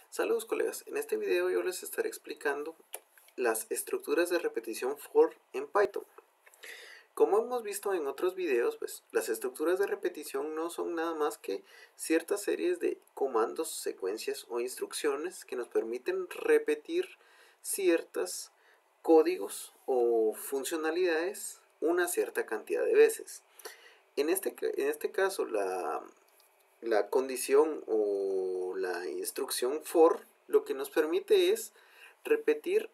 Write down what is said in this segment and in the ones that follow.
Saludos colegas, en este video yo les estaré explicando las estructuras de repetición for en Python. Como hemos visto en otros videos, pues las estructuras de repetición no son nada más que ciertas series de comandos, secuencias o instrucciones que nos permiten repetir ciertos códigos o funcionalidades una cierta cantidad de veces. En este caso, la condición o la instrucción for lo que nos permite es repetir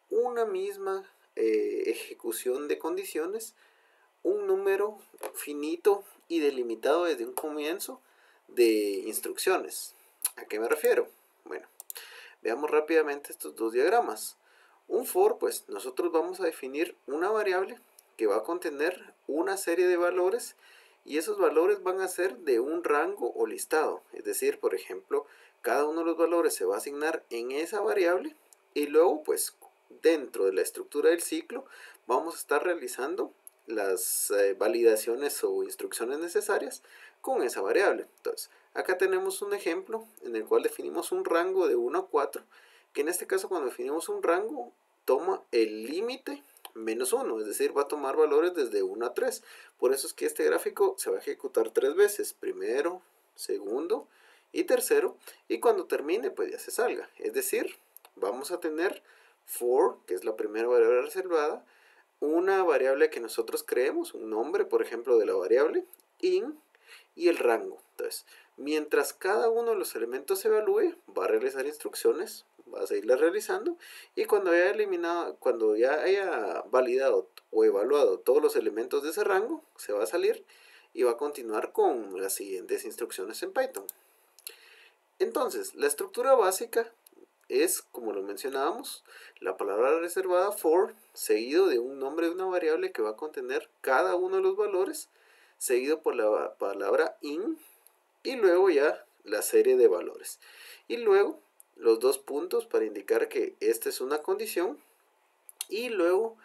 una misma ejecución de condiciones, un número finito y delimitado desde un comienzo de instrucciones. ¿A qué me refiero? Bueno, veamos rápidamente estos dos diagramas. Un for, pues nosotros vamos a definir una variable que va a contener una serie de valores y esos valores van a ser de un rango o listado. Es decir, por ejemplo, cada uno de los valores se va a asignar en esa variable y luego, pues, dentro de la estructura del ciclo vamos a estar realizando las validaciones o instrucciones necesarias con esa variable. Entonces, acá tenemos un ejemplo en el cual definimos un rango de 1 a 4, que en este caso cuando definimos un rango toma el límite menos 1, es decir, va a tomar valores desde 1 a 3. Por eso es que este gráfico se va a ejecutar 3 veces, primero, segundo y tercero, y cuando termine pues ya se salga. Es decir, vamos a tener for, que es la primera variable reservada, una variable que nosotros creemos, un nombre por ejemplo de la variable, in, y el rango. Entonces, mientras cada uno de los elementos se evalúe, va a realizar instrucciones, va a seguirlas realizando, y cuando ya haya validado o evaluado todos los elementos de ese rango, se va a salir y va a continuar con las siguientes instrucciones en Python. Entonces, la estructura básica es, como lo mencionábamos, la palabra reservada for, seguido de un nombre de una variable que va a contener cada uno de los valores, seguido por la palabra in, y luego ya la serie de valores. Y luego los dos puntos para indicar que esta es una condición, y luego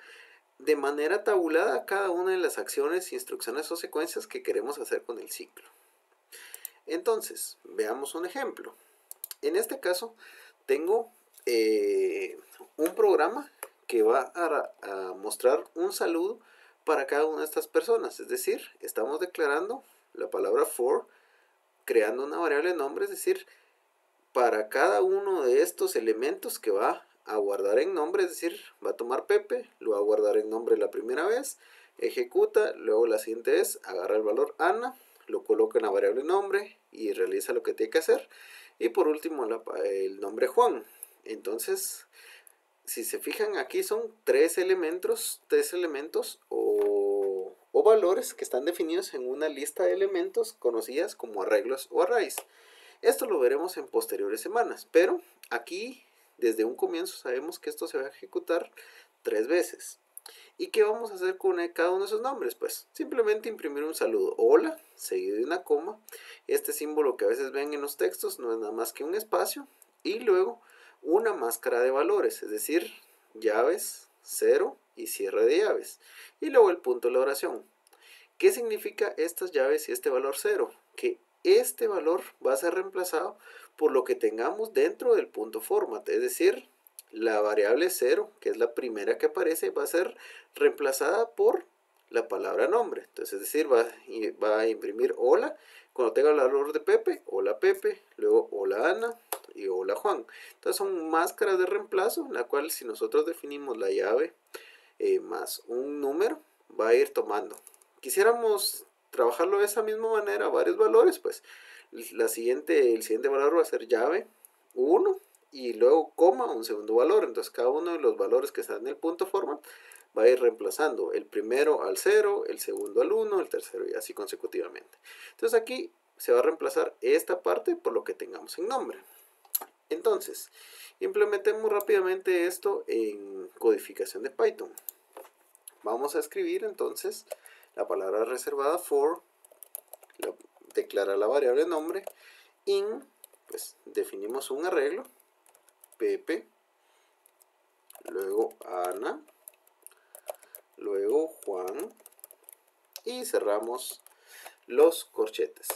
de manera tabulada cada una de las acciones, instrucciones o secuencias que queremos hacer con el ciclo. Entonces, veamos un ejemplo. En este caso, tengo un programa que va a mostrar un saludo para cada una de estas personas. Es decir, estamos declarando la palabra for, creando una variable de nombre, es decir, para cada uno de estos elementos que va a guardar en nombre, es decir, va a tomar Pepe, lo va a guardar en nombre la primera vez, ejecuta, luego la siguiente es, agarra el valor Ana, lo coloca en la variable nombre y realiza lo que tiene que hacer, y por último el nombre Juan. Entonces, si se fijan, aquí son tres elementos o valores que están definidos en una lista de elementos conocidas como arreglos o arrays. Esto lo veremos en posteriores semanas, pero aquí desde un comienzo sabemos que esto se va a ejecutar 3 veces. ¿Y qué vamos a hacer con cada uno de esos nombres? Pues simplemente imprimir un saludo, hola, seguido de una coma. Este símbolo que a veces ven en los textos no es nada más que un espacio, y luego una máscara de valores, es decir, llaves, cero y cierre de llaves, y luego el punto de la oración. ¿Qué significa estas llaves y este valor 0? Que este valor va a ser reemplazado por lo que tengamos dentro del punto format, es decir, la variable 0, que es la primera que aparece, va a ser reemplazada por la palabra nombre. Entonces, es decir, va a imprimir hola, cuando tenga el valor de Pepe, hola Pepe, luego hola Ana y hola Juan. Entonces son máscaras de reemplazo, en la cual si nosotros definimos la llave más un número, va a ir tomando. Quisiéramos trabajarlo de esa misma manera, varios valores, pues el siguiente valor va a ser llave 1 y luego coma un segundo valor. Entonces cada uno de los valores que están en el punto format va a ir reemplazando el primero al 0, el segundo al 1, el tercero y así consecutivamente. Entonces aquí se va a reemplazar esta parte por lo que tengamos en nombre. Entonces, implementemos rápidamente esto en codificación de Python. Vamos a escribir entonces la palabra reservada for, declara la variable nombre, in, pues definimos un arreglo, Pepe, luego Ana, luego Juan, y cerramos los corchetes.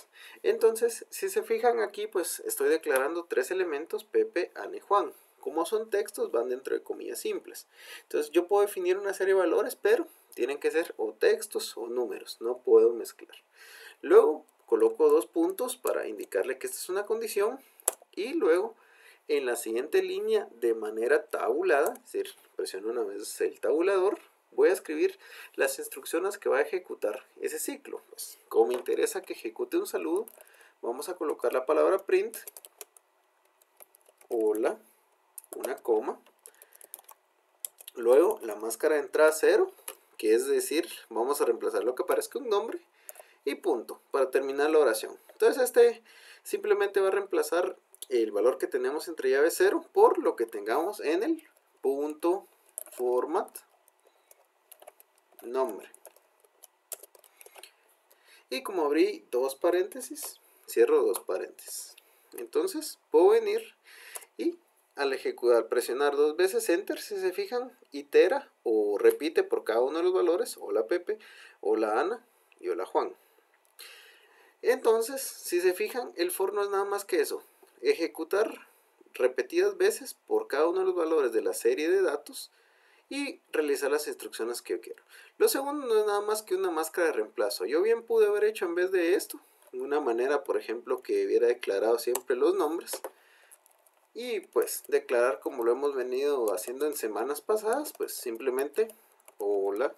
Entonces, si se fijan aquí, pues estoy declarando tres elementos, Pepe, Ana y Juan. Como son textos, van dentro de comillas simples. Entonces, yo puedo definir una serie de valores, pero tienen que ser o textos o números, no puedo mezclar. Luego, coloco dos puntos para indicarle que esta es una condición y luego en la siguiente línea de manera tabulada, es decir, presiono una vez el tabulador, voy a escribir las instrucciones que va a ejecutar ese ciclo. Pues, como me interesa que ejecute un saludo, vamos a colocar la palabra print, hola, una coma, luego la máscara de entrada 0, que es decir, vamos a reemplazar lo que parezca un nombre, y punto, para terminar la oración. Entonces este simplemente va a reemplazar el valor que tenemos entre llave 0 por lo que tengamos en el punto format nombre. Y como abrí dos paréntesis, cierro dos paréntesis. Entonces puedo venir y al ejecutar, presionar dos veces enter, si se fijan, itera o repite por cada uno de los valores, hola Pepe, hola Ana y hola Juan. Entonces, si se fijan, el for no es nada más que eso, ejecutar repetidas veces por cada uno de los valores de la serie de datos y realizar las instrucciones que yo quiero. Lo segundo no es nada más que una máscara de reemplazo. Yo bien pude haber hecho en vez de esto, de una manera, por ejemplo, que hubiera declarado siempre los nombres y pues declarar como lo hemos venido haciendo en semanas pasadas, pues simplemente hola,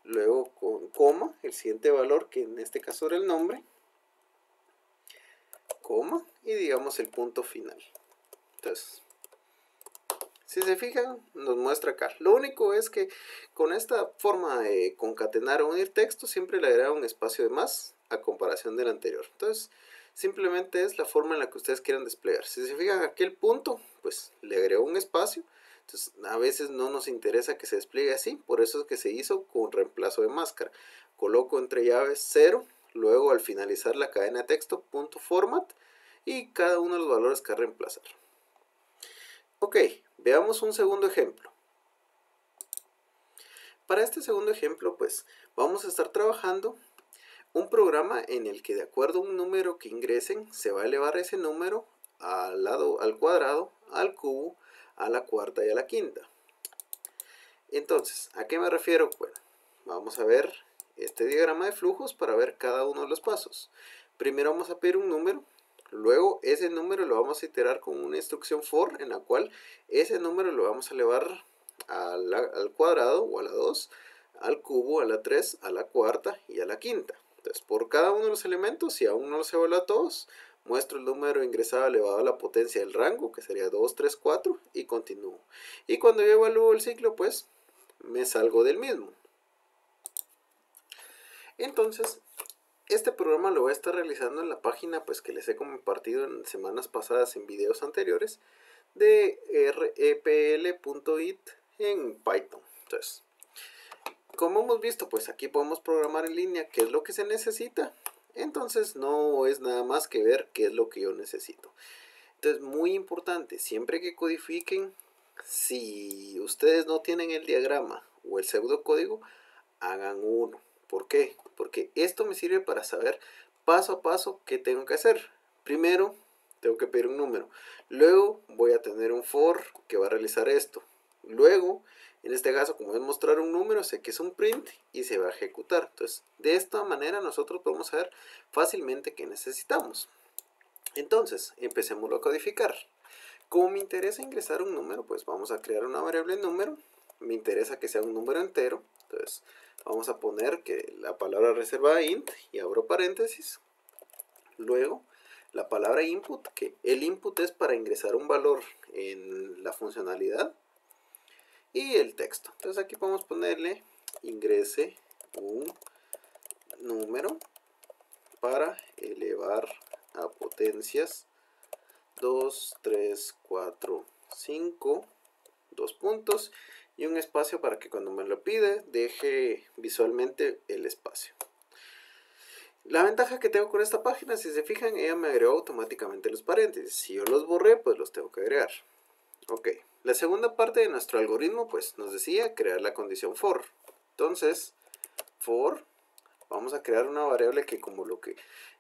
luego con coma, el siguiente valor que en este caso era el nombre, coma y digamos el punto final. Entonces, si se fijan, nos muestra acá. Lo único es que con esta forma de concatenar o unir texto siempre le agrega un espacio de más a comparación del anterior. Entonces, simplemente es la forma en la que ustedes quieran desplegar. Si se fijan aquí el punto, pues le agrego un espacio. Entonces, a veces no nos interesa que se despliegue así, por eso es que se hizo con reemplazo de máscara. Coloco entre llaves 0, luego al finalizar la cadena de texto, punto format, y cada uno de los valores que va a reemplazar. Ok, veamos un segundo ejemplo. Para este segundo ejemplo, pues vamos a estar trabajando un programa en el que de acuerdo a un número que ingresen, se va a elevar ese número al cuadrado, al cubo, a la cuarta y a la quinta. Entonces, ¿a qué me refiero? Bueno, vamos a ver este diagrama de flujos para ver cada uno de los pasos. Primero vamos a pedir un número, luego ese número lo vamos a iterar con una instrucción for en la cual ese número lo vamos a elevar al cuadrado o a la 2, al cubo, a la 3, a la cuarta y a la quinta. Entonces, por cada uno de los elementos, si aún no los evalúa a todos, muestro el número ingresado elevado a la potencia del rango, que sería 2, 3, 4, y continúo. Y cuando yo evalúo el ciclo, pues me salgo del mismo. Entonces, este programa lo voy a estar realizando en la página pues que les he compartido en semanas pasadas en videos anteriores de repl.it en Python. Entonces, como hemos visto, pues aquí podemos programar en línea qué es lo que se necesita. Entonces no es nada más que ver qué es lo que yo necesito. Entonces, muy importante, siempre que codifiquen, si ustedes no tienen el diagrama o el pseudocódigo, hagan uno. ¿Por qué? Porque esto me sirve para saber paso a paso qué tengo que hacer. Primero, tengo que pedir un número. Luego, voy a tener un for que va a realizar esto. Luego, en este caso, como es mostrar un número, sé que es un print y se va a ejecutar. Entonces, de esta manera nosotros podemos saber fácilmente qué necesitamos. Entonces, empecemos a codificar. Como me interesa ingresar un número, pues vamos a crear una variable número. Me interesa que sea un número entero. Entonces, vamos a poner que la palabra reservada int y abro paréntesis. Luego, la palabra input, que el input es para ingresar un valor en la funcionalidad. Y el texto. Entonces, aquí podemos ponerle ingrese un número para elevar a potencias 2, 3, 4, 5, 2 puntos y un espacio para que cuando me lo pide deje visualmente el espacio. La ventaja que tengo con esta página, si se fijan, ella me agregó automáticamente los paréntesis. Si yo los borré, pues los tengo que agregar. Ok, la segunda parte de nuestro algoritmo pues nos decía crear la condición for. Entonces, for vamos a crear una variable que como lo que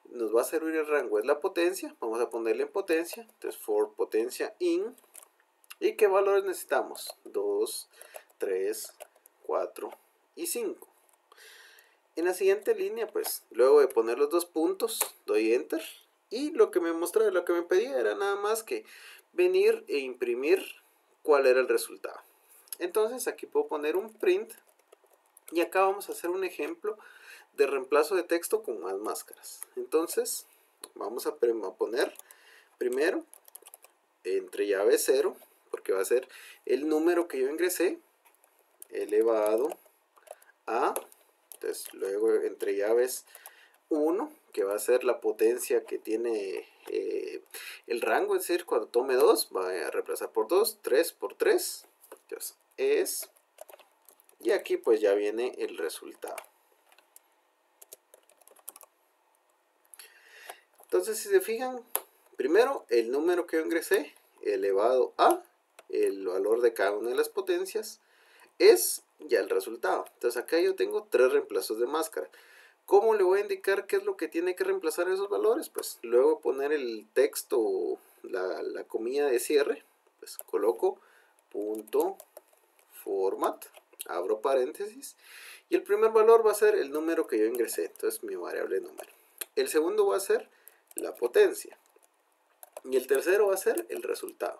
nos va a servir el rango es la potencia, vamos a ponerle en potencia, entonces for potencia in, ¿y qué valores necesitamos? 2, 3, 4 y 5. En la siguiente línea, pues, luego de poner los dos puntos, doy enter, y lo que me mostraba, lo que me pedía era nada más que venir e imprimir cuál era el resultado. Entonces aquí puedo poner un print, y acá vamos a hacer un ejemplo de reemplazo de texto con más máscaras. Entonces vamos a poner primero entre llave 0, porque va a ser el número que yo ingresé elevado a, entonces luego entre llaves 1, que va a ser la potencia que tiene el rango, es decir, cuando tome 2 va a reemplazar por 2, 3 por 3, entonces es, y aquí pues ya viene el resultado. Entonces si se fijan, primero el número que yo ingresé elevado a el valor de cada una de las potencias es ya el resultado. Entonces acá yo tengo 3 reemplazos de máscara. ¿Cómo le voy a indicar qué es lo que tiene que reemplazar esos valores? Pues luego poner el texto, la comilla de cierre, pues coloco punto format, abro paréntesis, y el primer valor va a ser el número que yo ingresé, entonces mi variable número. El segundo va a ser la potencia, y el tercero va a ser el resultado.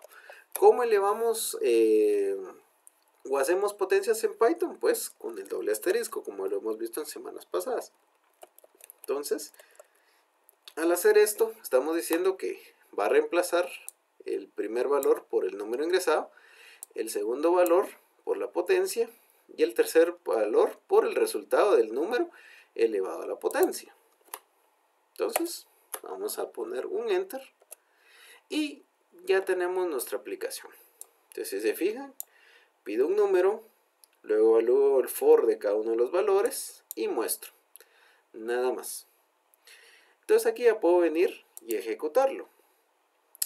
¿Cómo elevamos o hacemos potencias en Python? Pues con el doble asterisco, como lo hemos visto en semanas pasadas. Entonces, al hacer esto, estamos diciendo que va a reemplazar el primer valor por el número ingresado, el segundo valor por la potencia y el tercer valor por el resultado del número elevado a la potencia. Entonces, vamos a poner un enter y ya tenemos nuestra aplicación. Entonces, si se fijan, pido un número, luego evalúo el for de cada uno de los valores y muestro. Nada más. Entonces aquí ya puedo venir y ejecutarlo.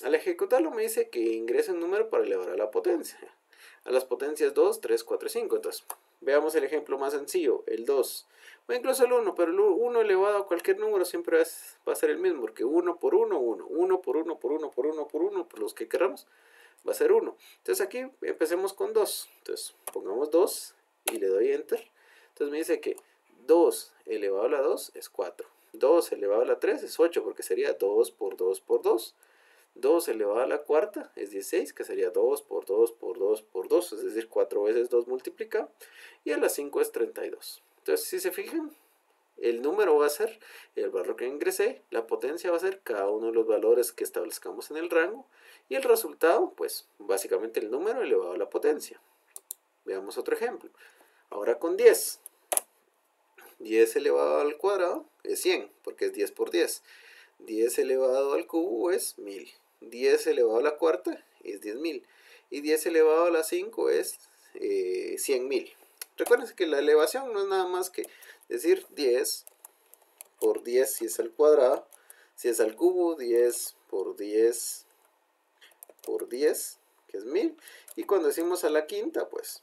Al ejecutarlo me dice que ingrese un número para elevar a la potencia. A las potencias 2, 3, 4 y 5. Entonces, veamos el ejemplo más sencillo, el 2. O incluso el 1, pero el 1 elevado a cualquier número siempre va a ser el mismo, porque 1 por 1, 1. 1 por 1 por 1 por 1 por 1, por los que queramos, va a ser 1. Entonces aquí empecemos con 2. Entonces, pongamos 2 y le doy enter. Entonces me dice que 2 elevado a la 2 es 4. 2 elevado a la 3 es 8, porque sería 2 por 2 por 2. 2 elevado a la cuarta es 16, que sería 2 por 2 por 2 por 2, es decir, 4 veces 2 multiplicado. Y a la 5 es 32. Entonces, si se fijan, el número va a ser el valor que ingresé, la potencia va a ser cada uno de los valores que establezcamos en el rango, y el resultado, pues, básicamente el número elevado a la potencia. Veamos otro ejemplo. Ahora con 10. 10 elevado al cuadrado es 100, porque es 10 por 10. 10 elevado al cubo es 1000. 10 elevado a la cuarta es 10.000. Y 10 elevado a la 5 es 100.000. Recuerden que la elevación no es nada más que decir 10 por 10 si es al cuadrado. Si es al cubo, 10 por 10 por 10, que es 1000. Y cuando decimos a la quinta, pues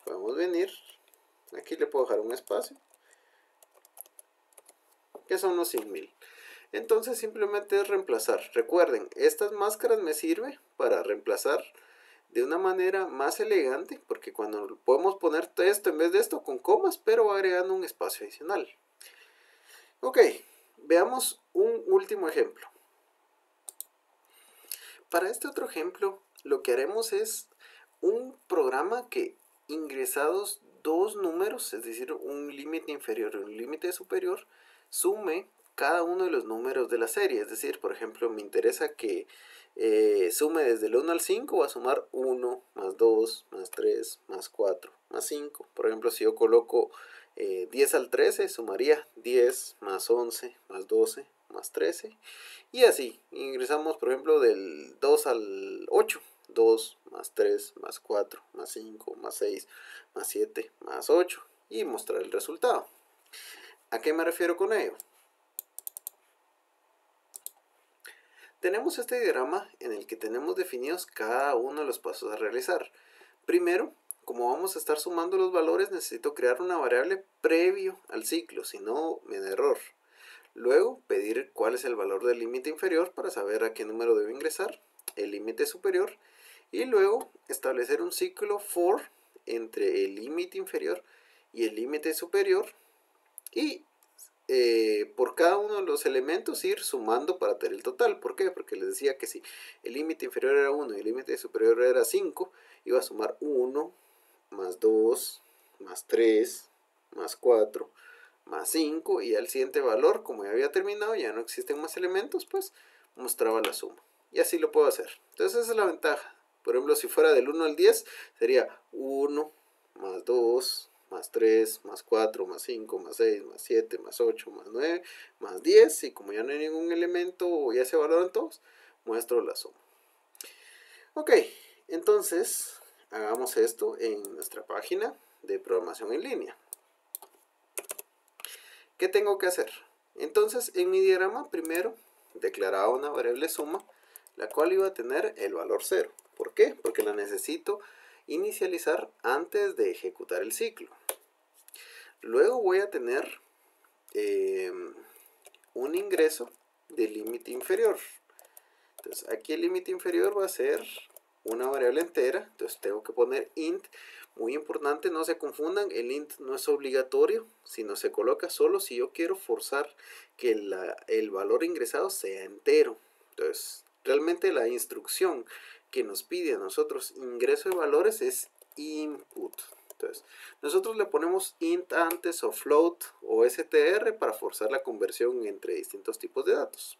podemos venir. Aquí le puedo dejar un espacio, que son los 100.000. Entonces simplemente es reemplazar. Recuerden, estas máscaras me sirven para reemplazar de una manera más elegante, porque cuando podemos poner esto en vez de esto con comas, pero agregando un espacio adicional. Ok, veamos un último ejemplo. Para este otro ejemplo, lo que haremos es un programa que ingresados dos números, es decir, un límite inferior y un límite superior, sume cada uno de los números de la serie. Es decir, por ejemplo, me interesa que sume desde el 1 al 5, va a sumar 1, más 2, más 3, más 4, más 5. Por ejemplo, si yo coloco 10 al 13, sumaría 10, más 11, más 12, más 13. Y así, ingresamos por ejemplo del 2 al 8. 2 más 3 más 4 más 5 más 6 más 7 más 8 y mostrar el resultado. ¿A qué me refiero con ello? Tenemos este diagrama en el que tenemos definidos cada uno de los pasos a realizar. Primero, como vamos a estar sumando los valores, necesito crear una variable previo al ciclo, si no me da error. Luego, pedir cuál es el valor del límite inferior para saber a qué número debo ingresar, el límite superior, y luego establecer un ciclo for entre el límite inferior y el límite superior, y por cada uno de los elementos ir sumando para tener el total. ¿Por qué? Porque les decía que si el límite inferior era 1 y el límite superior era 5, iba a sumar 1 más 2 más 3 más 4 más 5, y al siguiente valor, como ya había terminado, ya no existen más elementos, pues mostraba la suma. Y así lo puedo hacer. Entonces esa es la ventaja. Por ejemplo, si fuera del 1 al 10, sería 1 más 2 más 3 más 4 más 5 más 6 más 7 más 8 más 9 más 10, y como ya no hay ningún elemento o ya se valoran todos, muestro la suma. Ok, entonces hagamos esto en nuestra página de programación en línea. ¿Qué tengo que hacer? Entonces, en mi diagrama primero declaraba una variable suma, la cual iba a tener el valor 0. ¿Por qué? Porque la necesito inicializar antes de ejecutar el ciclo. Luego voy a tener un ingreso de límite inferior. Entonces, aquí el límite inferior va a ser una variable entera, entonces tengo que poner int. Muy importante, no se confundan, el int no es obligatorio, sino se coloca solo si yo quiero forzar que el valor ingresado sea entero. Entonces, realmente la instrucción que nos pide a nosotros ingreso de valores es input. Entonces, nosotros le ponemos int antes, o float, o str para forzar la conversión entre distintos tipos de datos.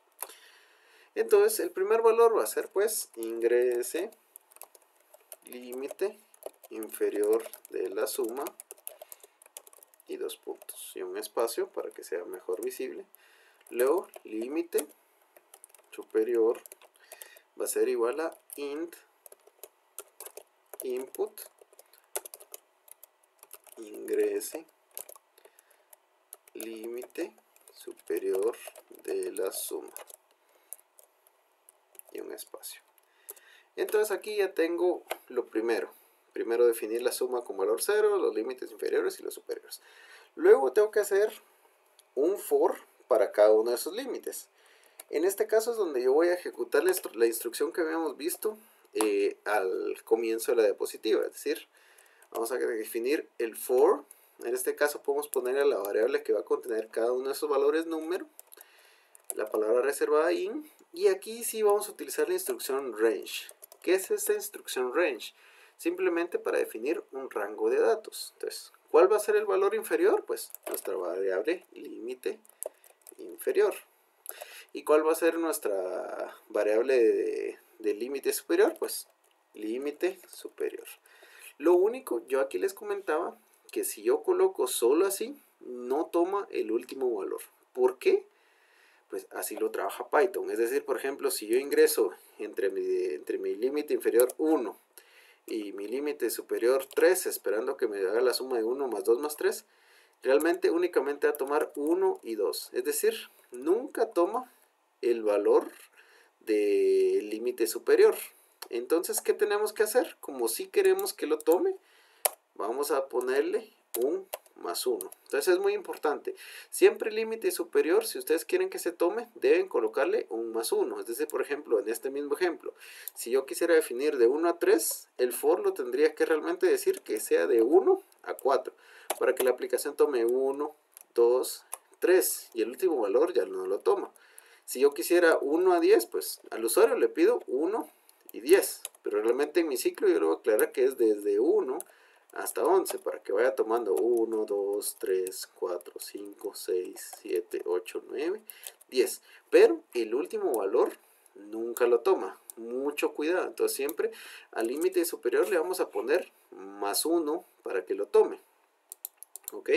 Entonces, el primer valor va a ser, pues, ingrese límite inferior de la suma, y 2 puntos y un espacio para que sea mejor visible. Luego, límite superior va a ser igual a int input ingrese límite superior de la suma, y un espacio. Entonces aquí ya tengo lo primero. Primero definir la suma con valor 0, los límites inferiores y los superiores. Luego tengo que hacer un for para cada uno de esos límites. En este caso es donde yo voy a ejecutar la instrucción que habíamos visto al comienzo de la diapositiva. Es decir, vamos a definir el for. En este caso podemos poner a la variable que va a contener cada uno de esos valores número, la palabra reservada in, y aquí sí vamos a utilizar la instrucción range. ¿Qué es esta instrucción range? Simplemente para definir un rango de datos. Entonces, ¿cuál va a ser el valor inferior? Pues nuestra variable límite inferior. ¿Y cuál va a ser nuestra variable de límite superior? Pues límite superior. Lo único, yo aquí les comentaba que si yo coloco solo así, no toma el último valor. ¿Por qué? Pues así lo trabaja Python. Es decir, por ejemplo, si yo ingreso entre mi límite inferior 1 y mi límite superior 3, esperando que me haga la suma de 1 más 2 más 3, realmente únicamente va a tomar 1 y 2. Es decir, nunca toma el valor del límite superior. Entonces, ¿qué tenemos que hacer? Como si queremos que lo tome, vamos a ponerle un más 1. Entonces es muy importante. Siempre límite superior, si ustedes quieren que se tome, deben colocarle un más 1. Es decir, por ejemplo, en este mismo ejemplo, si yo quisiera definir de 1 a 3, el for lo tendría que realmente decir que sea de 1 a 4, para que la aplicación tome 1, 2, 3, y el último valor ya no lo toma. Si yo quisiera 1 a 10, pues al usuario le pido 1 y 10, pero realmente en mi ciclo yo le voy a aclarar que es desde 1 hasta 11, para que vaya tomando 1, 2, 3, 4, 5, 6, 7, 8, 9, 10. Pero el último valor nunca lo toma. Mucho cuidado. Entonces siempre al límite superior le vamos a poner más 1 para que lo tome. ¿Ok?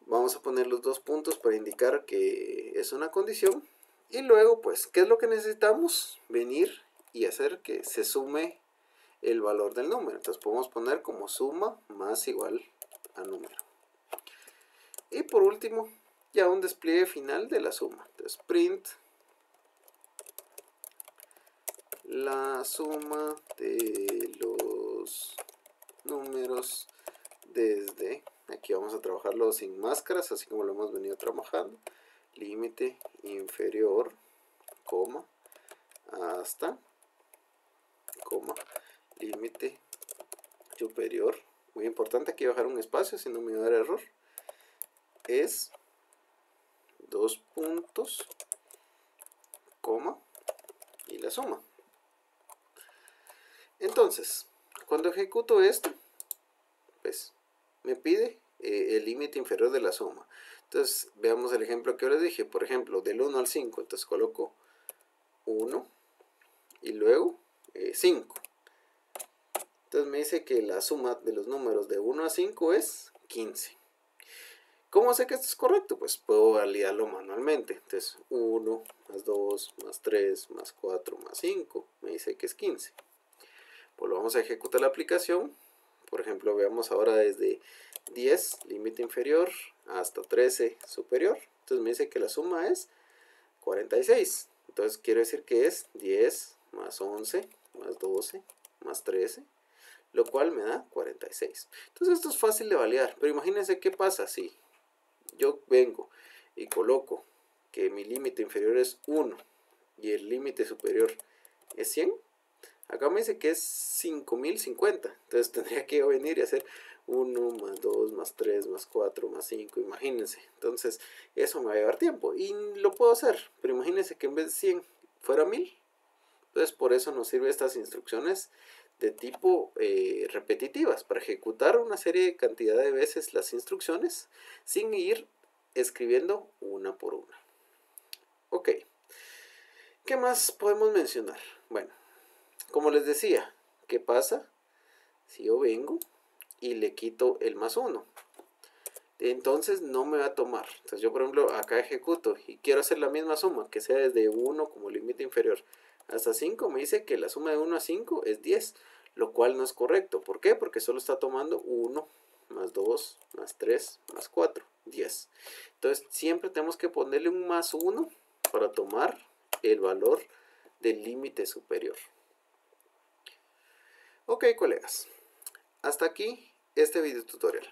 Vamos a poner los 2 puntos para indicar que es una condición. Y luego, pues, ¿qué es lo que necesitamos? Venir y hacer que se sume el valor del número. Entonces podemos poner como suma más igual a número. Y por último, ya un despliegue final de la suma. Entonces print la suma de los números desde, aquí vamos a trabajarlo sin máscaras, así como lo hemos venido trabajando, límite inferior, coma, hasta, coma, límite superior. Muy importante aquí bajar un espacio, si no me va a dar error. Es 2 puntos, coma, y la suma. Entonces, cuando ejecuto esto, pues me pide el límite inferior de la suma. Entonces, veamos el ejemplo que yo les dije. Por ejemplo, del 1 al 5. Entonces coloco 1 y luego 5. Entonces me dice que la suma de los números de 1 a 5 es 15. ¿Cómo sé que esto es correcto? Pues puedo validarlo manualmente. Entonces 1 más 2 más 3 más 4 más 5 me dice que es 15. Pues lo vamos a ejecutar la aplicación. Por ejemplo, veamos ahora desde 10, límite inferior, hasta 13, superior. Entonces me dice que la suma es 46. Entonces quiere decir que es 10 más 11 más 12 más 13, lo cual me da 46. Entonces esto es fácil de validar, pero imagínense qué pasa si yo vengo y coloco que mi límite inferior es 1 y el límite superior es 100. Acá me dice que es 5050. Entonces tendría que venir y hacer 1 más 2 más 3 más 4 más 5. Imagínense. Entonces eso me va a llevar tiempo. Y lo puedo hacer. Pero imagínense que en vez de 100 fuera 1000. Entonces por eso nos sirven estas instrucciones de tipo repetitivas. Para ejecutar una serie de cantidad de veces las instrucciones sin ir escribiendo una por una. Ok. ¿Qué más podemos mencionar? Bueno. Como les decía, ¿qué pasa si yo vengo y le quito el más 1? Entonces no me va a tomar. Entonces yo, por ejemplo, acá ejecuto y quiero hacer la misma suma, que sea desde 1 como límite inferior hasta 5. Me dice que la suma de 1 a 5 es 10, lo cual no es correcto. ¿Por qué? Porque solo está tomando 1 más 2 más 3 más 4, 10. Entonces siempre tenemos que ponerle un más 1 para tomar el valor del límite superior. Ok, colegas, hasta aquí este video tutorial.